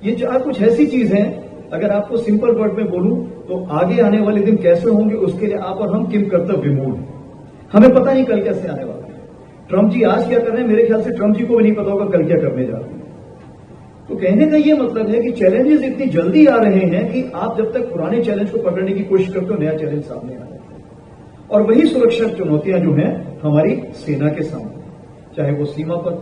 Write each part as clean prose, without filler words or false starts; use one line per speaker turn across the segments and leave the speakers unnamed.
ये चार कुछ ऐसी चीज हैं, अगर आपको सिंपल वर्ड में बोलूं तो आगे आने वाले दिन कैसे होंगे उसके लिए आप और हम किम कर्तव्य विमूढ़। हमें पता नहीं कल कैसे आने वाला है। ट्रंप जी आज क्या कर रहे हैं, मेरे ख्याल से ट्रंप जी को भी नहीं पता होगा कल क्या करने जा रहे हैं। तो कहने का ये मतलब है कि चैलेंजेस इतनी जल्दी आ रहे हैं कि आप जब तक पुराने चैलेंज को पकड़ने की कोशिश करते हो नया चैलेंज सामने आ जाता है। और वही सुरक्षा चुनौतियां जो हैं हमारी सेना के सामने, चाहे वो सीमा पर,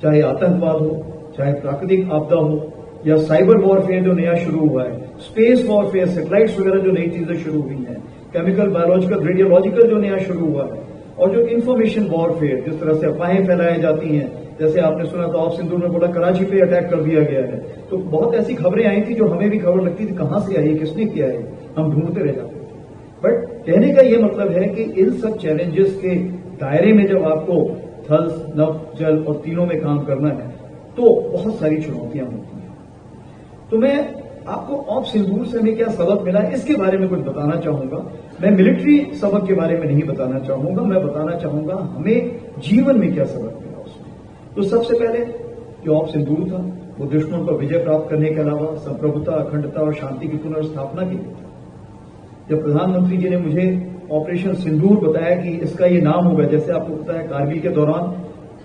चाहे आतंकवाद हो, चाहे प्राकृतिक आपदा हो, या साइबर वॉरफेयर जो नया शुरू हुआ है, स्पेस वॉरफेयर, सैटेलाइट्स वगैरह जो नई चीजें शुरू हुई हैं, केमिकल, बायोलॉजिकल, रेडियोलॉजिकल जो नया शुरू हुआ है, और जो इंफॉर्मेशन वॉरफेयर, जिस तरह से अफवाहें फैलाई जाती हैं, जैसे आपने सुना था ऑफ सिंधु में बोला कराची पे अटैक कर दिया गया है, तो बहुत ऐसी खबरें आई थी जो हमें भी खबर लगती थी कहां से आई है, किसने किया है, हम ढूंढते रह जाते थे। बट कहने का यह मतलब है कि इन सब चैलेंजेस के दायरे में जब आपको थल, नभ, जल और तीनों में काम करना है तो बहुत सारी चुनौतियां होती हैं। तो मैं आपको ऑफ सिंदूर से हमें क्या सबक मिला इसके बारे में कुछ बताना चाहूंगा। मैं मिलिट्री सबक के बारे में नहीं बताना चाहूंगा, मैं बताना चाहूंगा हमें जीवन में क्या सबक मिला उसमें। तो सबसे पहले जो ऑफ सिंदूर था वो दुश्मन पर विजय प्राप्त करने के अलावा संप्रभुता, अखंडता और शांति की पुनर्स्थापना के लिए था। जब प्रधानमंत्री जी ने मुझे ऑपरेशन सिंदूर बताया कि इसका ये नाम होगा, जैसे आपको पता है कारगिल के दौरान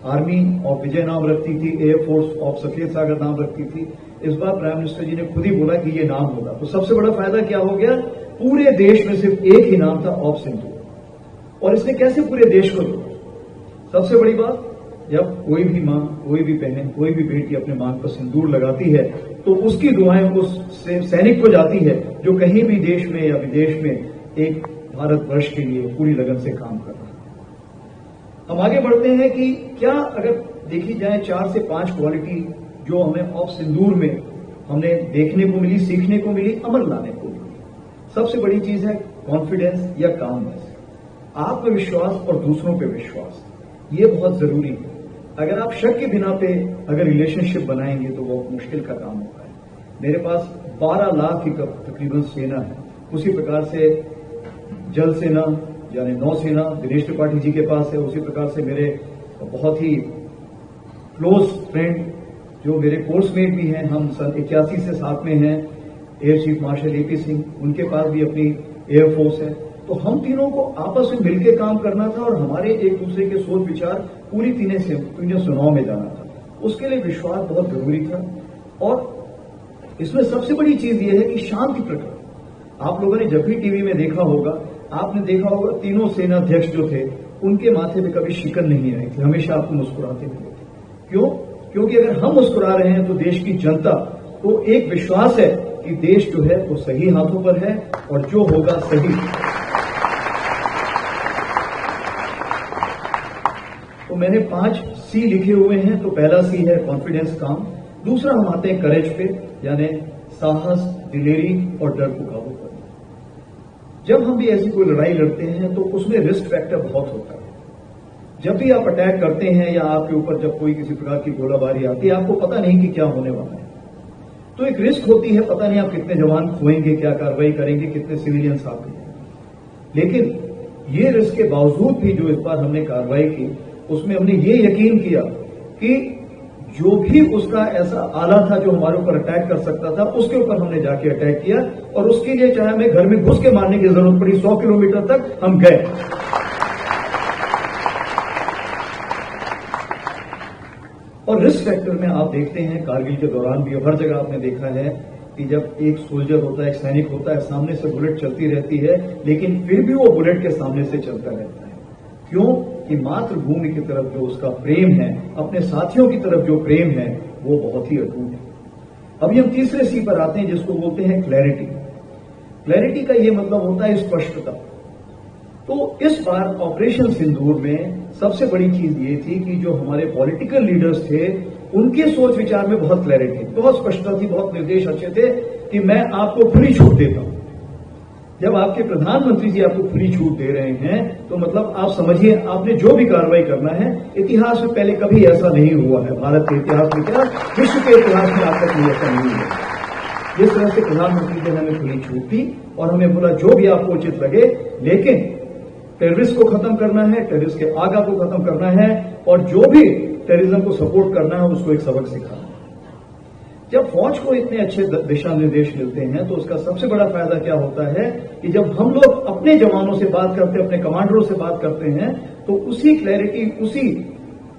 आर्मी ऑफ विजय नाम रखती थी, एयरफोर्स ऑफ सफेद सागर नाम रखती थी, इस बार प्राइम मिनिस्टर जी ने खुद ही बोला कि ये नाम होगा। तो सबसे बड़ा फायदा क्या हो गया, पूरे देश में सिर्फ एक ही नाम था, ऑफ सिंदूर। और इसने कैसे पूरे देश को जोड़ा, सबसे बड़ी बात, जब कोई भी मां, कोई भी बहन, कोई भी बेटी अपने मांग पर सिंदूर लगाती है तो उसकी दुआएं उस सैनिक को जाती है जो कहीं भी देश में या विदेश में एक भारतवर्ष के लिए पूरी लगन से काम कर रहा है। हम आगे बढ़ते हैं कि क्या अगर देखी जाए 4 से 5 क्वालिटी जो हमें ऑफ सिंदूर में हमने देखने को मिली, सीखने को मिली, अमल लाने को मिली। सबसे बड़ी चीज है कॉन्फिडेंस या कामनेस, आत्मविश्वास और दूसरों पे विश्वास, ये बहुत जरूरी है। अगर आप शक के बिना पे अगर रिलेशनशिप बनाएंगे तो वो मुश्किल का काम होता है। मेरे पास 12 लाख की तकरीबन सेना है, उसी प्रकार से जल सेना यानी नौसेना दिनेश त्रिपाठी जी के पास है, उसी प्रकार से मेरे बहुत ही क्लोज फ्रेंड जो मेरे कोर्समेट भी हैं, हम सन 81 से साथ में हैं, air chief marshal AP Singh, उनके पास भी अपनी एयरफोर्स है। तो हम तीनों को आपस में मिलकर काम करना था और हमारे एक दूसरे के सोच विचार पूरी तीनों सुनाव में जाना था। उसके लिए विश्वास बहुत जरूरी था। और इसमें सबसे बड़ी चीज यह है कि शांति प्रकट। आप लोगों ने जब भी टीवी में देखा होगा, आपने देखा होगा तीनों सेनाध्यक्ष जो थे उनके माथे पे कभी शिकन नहीं आई थी, हमेशा आपको मुस्कुराते मिले थे। क्यों? क्योंकि अगर हम मुस्कुरा रहे हैं तो देश की जनता को एक विश्वास है कि देश जो है वो सही हाथों पर है और जो होगा सही। तो मैंने 5 सी लिखे हुए हैं। तो पहला सी है कॉन्फिडेंस, काम। दूसरा हम आते हैं करेज पे, यानी साहस, दिलेरी और डर को काबू करना। जब हम भी ऐसी कोई लड़ाई लड़ते हैं तो उसमें रिस्क फैक्टर बहुत होता है। जब भी आप अटैक करते हैं या आपके ऊपर जब कोई किसी प्रकार की गोलाबारी आती है, आपको पता नहीं कि क्या होने वाला है, तो एक रिस्क होती है, पता नहीं आप कितने जवान खोएंगे, क्या कार्रवाई करेंगे, कितने सिविलियंस आपके। लेकिन ये रिस्क के बावजूद भी जो इस बार हमने कार्रवाई की उसमें हमने ये यकीन किया कि जो भी उसका ऐसा आला था जो हमारे ऊपर अटैक कर सकता था, उसके ऊपर हमने जाके अटैक किया। और उसके लिए चाहे हमें घर में घुस के मारने की जरूरत पड़ी, 100 किलोमीटर तक हम गए। और रिस्क फैक्टर में आप देखते हैं कारगिल के दौरान भी हर जगह आपने देखा है कि जब एक सोल्जर होता है, एक सैनिक होता है, सामने से बुलेट चलती रहती है, लेकिन फिर भी वो बुलेट के सामने से चलता रहता है। क्यों? कि मातृभूमि की तरफ जो उसका प्रेम है, अपने साथियों की तरफ जो प्रेम है, वो बहुत ही अटूट है। अभी हम तीसरे सी पर आते हैं जिसको बोलते हैं क्लैरिटी। क्लैरिटी का ये मतलब होता है स्पष्टता। तो इस बार ऑपरेशन सिंदूर में सबसे बड़ी चीज ये थी कि जो हमारे पॉलिटिकल लीडर्स थे उनके सोच विचार में बहुत क्लैरिटी, बहुत स्पष्टता थी, बहुत निर्देश अच्छे थे कि मैं आपको खुली छूट देता हूं। जब आपके प्रधानमंत्री जी आपको खुली छूट दे रहे हैं तो मतलब आप समझिए आपने जो भी कार्रवाई करना है, इतिहास में पहले कभी ऐसा नहीं हुआ है, भारत के इतिहास में क्या, विश्व के इतिहास में आज तक ऐसा नहीं हुआ। जिस तरह से प्रधानमंत्री जी ने हमें खुली छूट दी और हमें बोला जो भी आपको उचित लगे, लेकिन टेररिस्ट को खत्म करना है, टेररिस्ट के आगा को खत्म करना है और जो भी टेररिज्म को सपोर्ट करना है उसको एक सबक सिखाना है। जब फौज को इतने अच्छे दिशा निर्देश मिलते हैं तो उसका सबसे बड़ा फायदा क्या होता है कि जब हम लोग अपने जवानों से बात करते हैं, अपने कमांडरों से बात करते हैं, तो उसी क्लैरिटी, उसी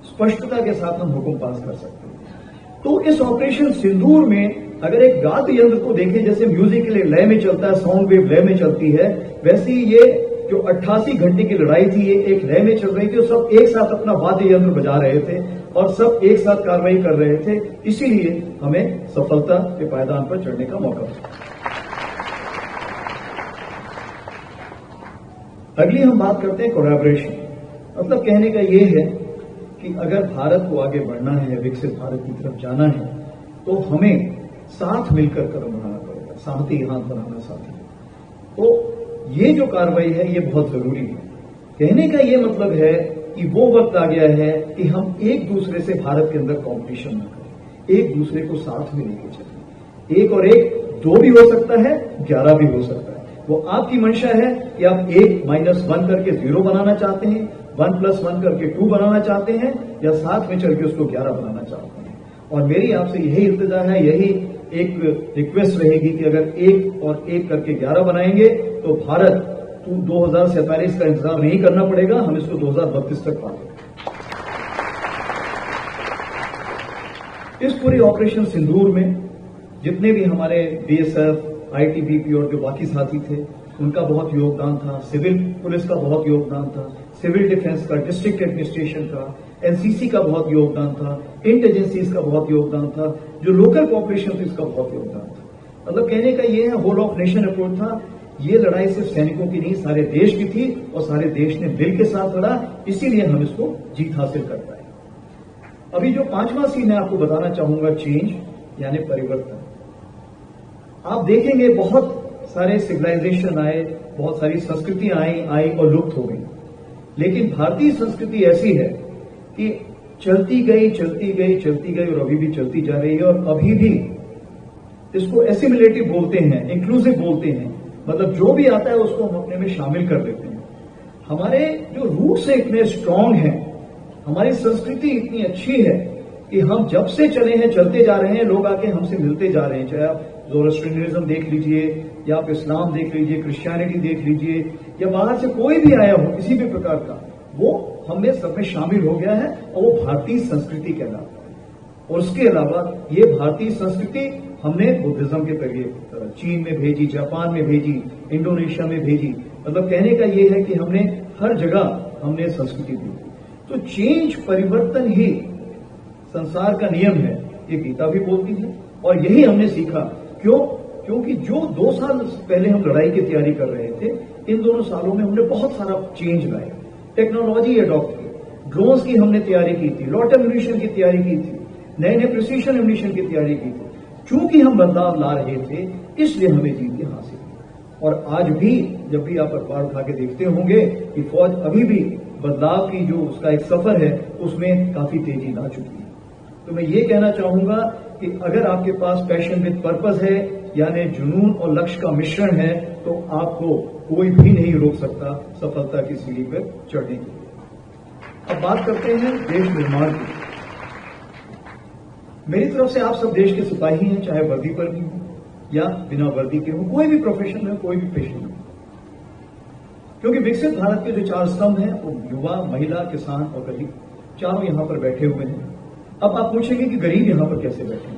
स्पष्टता के साथ हम हुक्म पास कर सकते हैं। तो इस ऑपरेशन सिंदूर में अगर एक वाद्य यंत्र को देखें, जैसे म्यूजिक के लिए लय में चलता है, साउंड वेव लय में चलती है, वैसे ही ये जो 88 घंटे की लड़ाई थी ये एक लय में चल रही थी और सब एक साथ अपना वाद्य यंत्र बजा रहे थे और सब एक साथ कार्रवाई कर रहे थे। इसीलिए हमें सफलता के पायदान पर चढ़ने का मौका मिला। अगली हम बात करते हैं कोलैबोरेशन। मतलब कहने का ये है कि अगर भारत को आगे बढ़ना है, विकसित भारत की तरफ जाना है, तो हमें साथ मिलकर कदम बढ़ाना पड़ेगा, साथ ही हाथ बनाना साथी। तो ये जो कार्रवाई है ये बहुत जरूरी है। कहने का ये मतलब है कि वो वक्त आ गया है कि हम एक दूसरे से भारत के अंदर कंपटीशन न करें, एक दूसरे को साथ में लेके चलें। एक और एक 2 भी हो सकता है, 11 भी हो सकता है। वो आपकी मंशा है कि आप 1-1 करके 0 बनाना चाहते हैं, 1+1 करके 2 बनाना चाहते हैं, या साथ में चल के उसको 11 बनाना चाहते हैं। और मेरी आपसे यही इल्तिजा है, यही एक रिक्वेस्ट रहेगी कि अगर 1 और 1 करके 11 बनाएंगे तो भारत 2047 का इंतजार नहीं करना पड़ेगा, हम इसको 2032 तक पाएंगे। इस पूरे ऑपरेशन सिंदूर में जितने भी हमारे बीएसएफ, आईटीबीपी और जो बाकी साथी थे उनका बहुत योगदान था, सिविल पुलिस का बहुत योगदान था, सिविल डिफेंस का, डिस्ट्रिक्ट एडमिनिस्ट्रेशन का, एनसीसी का बहुत योगदान था, इंट एजेंसीज का बहुत योगदान था, जो लोकल पॉपुलेशन थी इसका बहुत योगदान था। मतलब कहने का ये है, होल ऑफ नेशन अप्रोच था। ये लड़ाई सिर्फ सैनिकों की नहीं, सारे देश की थी और सारे देश ने दिल के साथ लड़ा, इसीलिए हम इसको जीत हासिल कर पाए। अभी जो 5वां सीन मैं आपको बताना चाहूंगा, चेंज यानी परिवर्तन। आप देखेंगे बहुत सारे सिविलाइजेशन आए, बहुत सारी संस्कृतियां आई और लुप्त हो गई, लेकिन भारतीय संस्कृति ऐसी है कि चलती गई और अभी भी चलती जा रही है। और अभी भी इसको एसिमिलेटिव बोलते हैं, इंक्लूसिव बोलते हैं, मतलब जो भी आता है उसको हम अपने में शामिल कर लेते हैं। हमारे जो रूट्स हैं इतने स्ट्रांग हैं, हमारी संस्कृति इतनी अच्छी है कि हम जब से चले हैं चलते जा रहे हैं, लोग आके हमसे मिलते जा रहे हैं। चाहे आप ज़ोरोस्ट्रियनिज्म देख लीजिए, या आप इस्लाम देख लीजिए, क्रिश्चियनिटी देख लीजिए, या बाहर से कोई भी आया हो किसी भी प्रकार का, वो हमें सब में शामिल हो गया है और वो भारतीय संस्कृति कहलाता है। और उसके अलावा ये भारतीय संस्कृति हमने बुद्धिज्म के जरिए चीन में भेजी, जापान में भेजी, इंडोनेशिया में भेजी। मतलब कहने का ये है कि हमने हर जगह हमने संस्कृति दी। तो चेंज, परिवर्तन ही संसार का नियम है, ये गीता भी बोलती है और यही हमने सीखा। क्यों? क्योंकि जो 2 साल पहले हम लड़ाई की तैयारी कर रहे थे, इन दोनों सालों में हमने बहुत सारा चेंज लाया, टेक्नोलॉजी अडॉप्ट की, ड्रोन्स की हमने तैयारी की थी, लॉट एम्यूनिशन की तैयारी की थी, नए प्रिसीशन एम्यूनिशन की तैयारी की थी। चूंकि हम बदलाव ला रहे थे इसलिए हमें जीत हासिल हुई। और आज भी जब भी आप अखबार उठा के देखते होंगे कि फौज अभी भी बदलाव की जो उसका एक सफर है उसमें काफी तेजी ला चुकी है। तो मैं ये कहना चाहूंगा कि अगर आपके पास पैशन विद पर्पस है, यानी जुनून और लक्ष्य का मिश्रण है, तो आपको कोई भी नहीं रोक सकता सफलता की सीढ़ी पर चढ़ने के लिए। अब बात करते हैं देश निर्माण की। मेरी तरफ से आप सब देश के सिपाही हैं, चाहे वर्दी पर भी हो या बिना वर्दी के हो, कोई भी प्रोफेशन में, कोई भी पेशे में। क्योंकि विकसित भारत के जो 4 स्तंभ हैं वो युवा, महिला, किसान और गरीब, चारों यहां पर बैठे हुए हैं। अब आप पूछेंगे कि गरीब यहां पर कैसे बैठे हैं?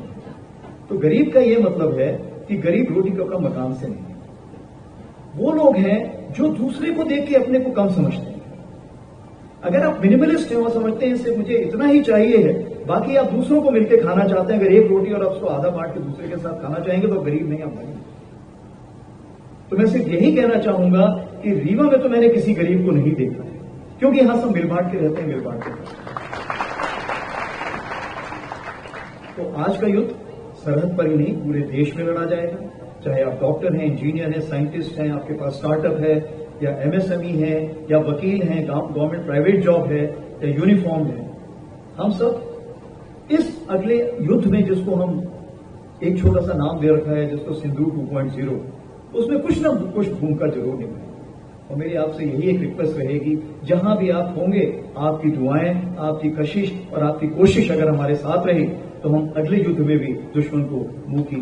तो गरीब का ये मतलब है कि गरीब रोटी कपड़ा मकान से नहीं, वो लोग हैं जो दूसरे को देख के अपने को कम समझते हैं। अगर आप मिनिमलिस्ट हैं और समझते हैं इससे मुझे इतना ही चाहिए है, बाकी आप दूसरों को मिलकर खाना चाहते हैं, अगर एक रोटी और आप उसको आधा बांट के दूसरे के साथ खाना चाहेंगे तो गरीब नहीं आप भाई। तो मैं सिर्फ यही कहना चाहूंगा कि रीवा में तो मैंने किसी गरीब को नहीं देखा है, क्योंकि यहां सब मिल बांट के रहते हैं, मिल बांट के। तो आज का युद्ध सरहद पर ही नहीं पूरे देश में लड़ा जाएगा। चाहे आप डॉक्टर हैं, इंजीनियर हैं, साइंटिस्ट हैं, आपके पास स्टार्टअप है या एमएसएमई है या वकील हैं, गवर्नमेंट प्राइवेट जॉब है या यूनिफॉर्म है, हम सब इस अगले युद्ध में, जिसको हम एक छोटा सा नाम दे रखा है, जिसको सिंदूर 2.0, उसमें कुछ ना कुछ भूमिका जरूर निभाएं। और मेरी आपसे यही एक रिक्वेस्ट रहेगी, जहां भी आप होंगे, आपकी दुआएं, आपकी कशिश और आपकी कोशिश अगर हमारे साथ रही तो हम अगले युद्ध में भी दुश्मन को मुंह की